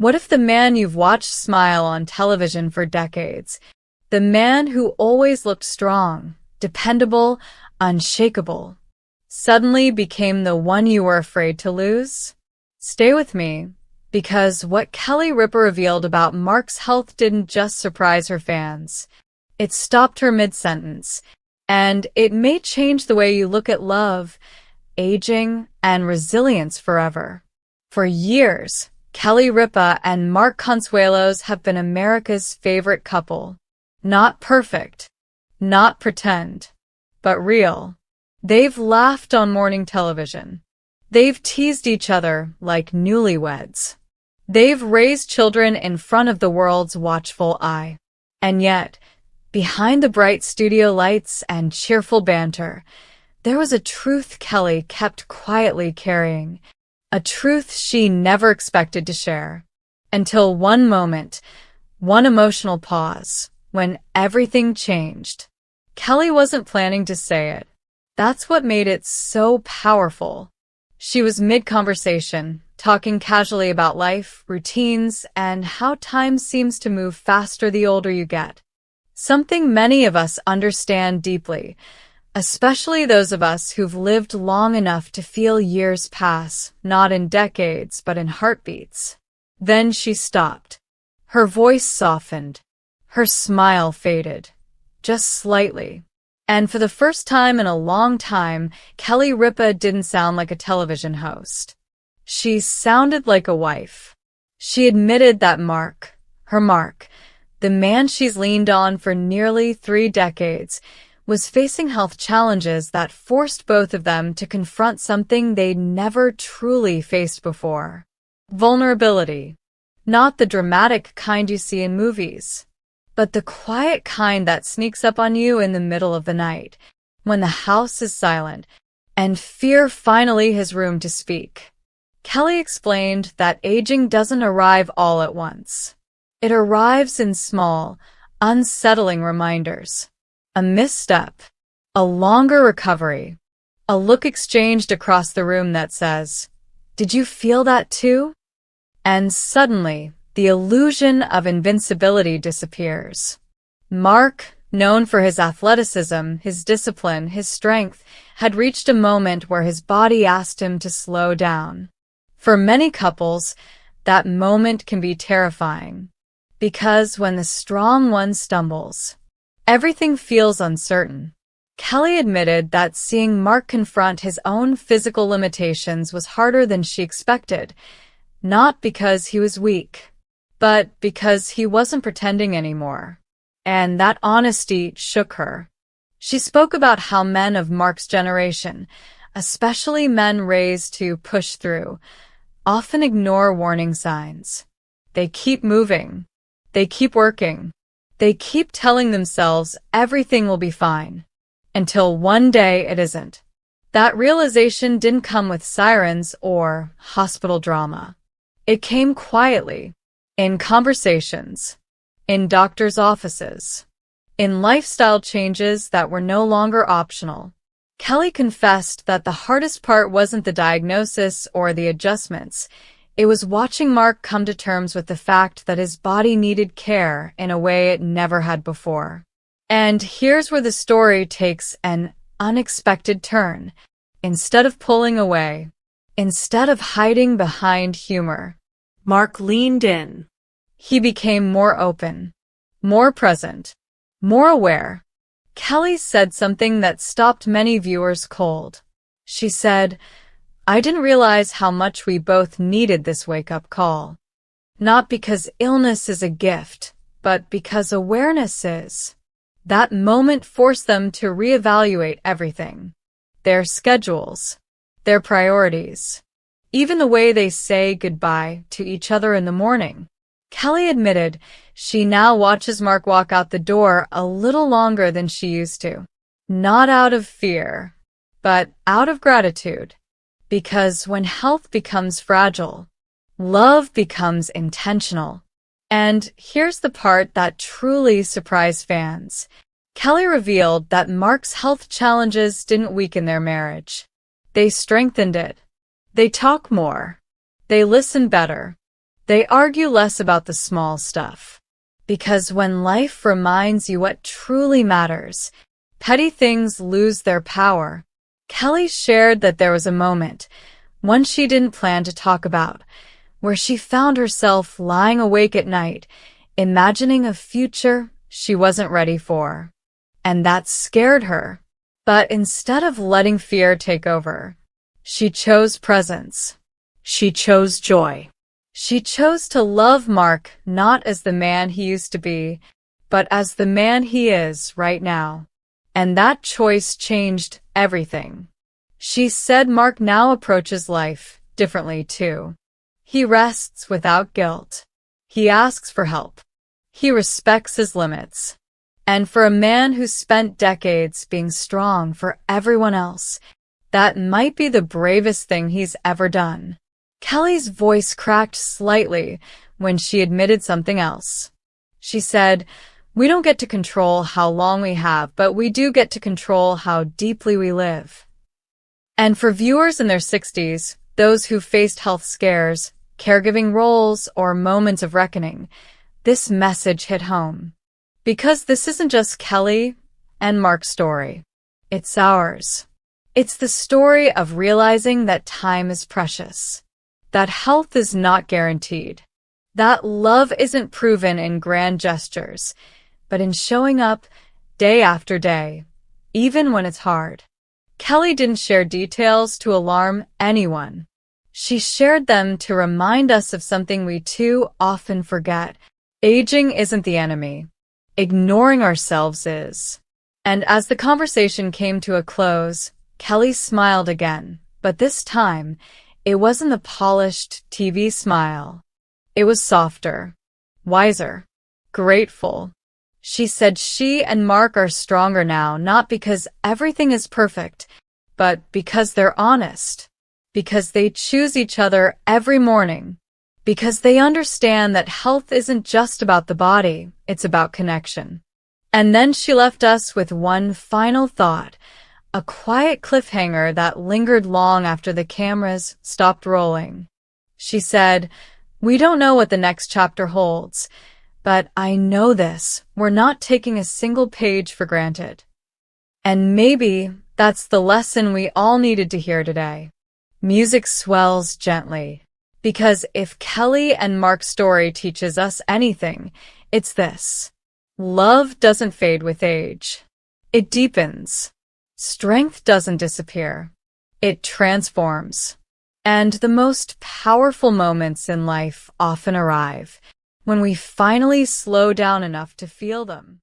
What if the man you've watched smile on television for decades, the man who always looked strong, dependable, unshakable, suddenly became the one you were afraid to lose? Stay with me, because what Ripa revealed about Mark's health didn't just surprise her fans. It stopped her mid-sentence, and it may change the way you look at love, aging, and resilience forever. For years, Ripa and Mark Consuelos have been America's favorite couple. Not perfect, not pretend, but real. They've laughed on morning television. They've teased each other like newlyweds. They've raised children in front of the world's watchful eye. And yet, behind the bright studio lights and cheerful banter, there was a truth Kelly kept quietly carrying, a truth she never expected to share. Until one moment, one emotional pause, when everything changed. Kelly wasn't planning to say it. That's what made it so powerful. She was mid-conversation, talking casually about life, routines, and how time seems to move faster the older you get. Something many of us understand deeply, especially those of us who've lived long enough to feel years pass, not in decades, but in heartbeats. Then she stopped. Her voice softened. Her smile faded. Just slightly. And for the first time in a long time, Ripa didn't sound like a television host. She sounded like a wife. She admitted that Mark, the man she's leaned on for nearly 3 decades, was facing health challenges that forced both of them to confront something they'd never truly faced before. Vulnerability. Not the dramatic kind you see in movies, but the quiet kind that sneaks up on you in the middle of the night, when the house is silent, and fear finally has room to speak. Kelly explained that aging doesn't arrive all at once. It arrives in small, unsettling reminders. A misstep, a longer recovery, a look exchanged across the room that says, "Did you feel that too?" And suddenly, the illusion of invincibility disappears. Mark, known for his athleticism, his discipline, his strength, had reached a moment where his body asked him to slow down. For many couples, that moment can be terrifying, because when the strong one stumbles, everything feels uncertain. Kelly admitted that seeing Mark confront his own physical limitations was harder than she expected, not because he was weak, but because he wasn't pretending anymore. And that honesty shook her. She spoke about how men of Mark's generation, especially men raised to push through, often ignore warning signs. They keep moving. They keep working. They keep telling themselves everything will be fine, until one day it isn't. That realization didn't come with sirens or hospital drama. It came quietly, in conversations, in doctors' offices, in lifestyle changes that were no longer optional. Kelly confessed that the hardest part wasn't the diagnosis or the adjustments. It was watching Mark come to terms with the fact that his body needed care in a way it never had before. And here's where the story takes an unexpected turn. Instead of pulling away, instead of hiding behind humor, Mark leaned in. He became more open, more present, more aware. Kelly said something that stopped many viewers cold. She said, "I didn't realize how much we both needed this wake-up call. Not because illness is a gift, but because awareness is." That moment forced them to reevaluate everything. Their schedules, their priorities, even the way they say goodbye to each other in the morning. Kelly admitted she now watches Mark walk out the door a little longer than she used to. Not out of fear, but out of gratitude. Because when health becomes fragile, love becomes intentional. And here's the part that truly surprised fans. Kelly revealed that Mark's health challenges didn't weaken their marriage. They strengthened it. They talk more. They listen better. They argue less about the small stuff. Because when life reminds you what truly matters, petty things lose their power. Kelly shared that there was a moment, one she didn't plan to talk about, where she found herself lying awake at night, imagining a future she wasn't ready for. And that scared her. But instead of letting fear take over, she chose presence. She chose joy. She chose to love Mark not as the man he used to be, but as the man he is right now. And that choice changed everything. She said Mark now approaches life differently too. He rests without guilt. He asks for help. He respects his limits. And for a man who spent decades being strong for everyone else, that might be the bravest thing he's ever done. Kelly's voice cracked slightly when she admitted something else. She said, "We don't get to control how long we have, but we do get to control how deeply we live." And for viewers in their 60s, those who faced health scares, caregiving roles, or moments of reckoning, this message hit home. Because this isn't just Kelly and Mark's story. It's ours. It's the story of realizing that time is precious, that health is not guaranteed, that love isn't proven in grand gestures, but in showing up day after day, even when it's hard. Kelly didn't share details to alarm anyone. She shared them to remind us of something we too often forget. Aging isn't the enemy. Ignoring ourselves is. And as the conversation came to a close, Kelly smiled again, but this time, it wasn't the polished TV smile. It was softer, wiser, grateful. She said she and Mark are stronger now, not because everything is perfect, but because they're honest, because they choose each other every morning, because they understand that health isn't just about the body, it's about connection. And then she left us with one final thought, a quiet cliffhanger that lingered long after the cameras stopped rolling. She said, "We don't know what the next chapter holds, but I know this, we're not taking a single page for granted." And maybe that's the lesson we all needed to hear today. Music swells gently. Because if Kelly and Mark's story teaches us anything, it's this. Love doesn't fade with age. It deepens. Strength doesn't disappear. It transforms. And the most powerful moments in life often arrive when we finally slow down enough to feel them.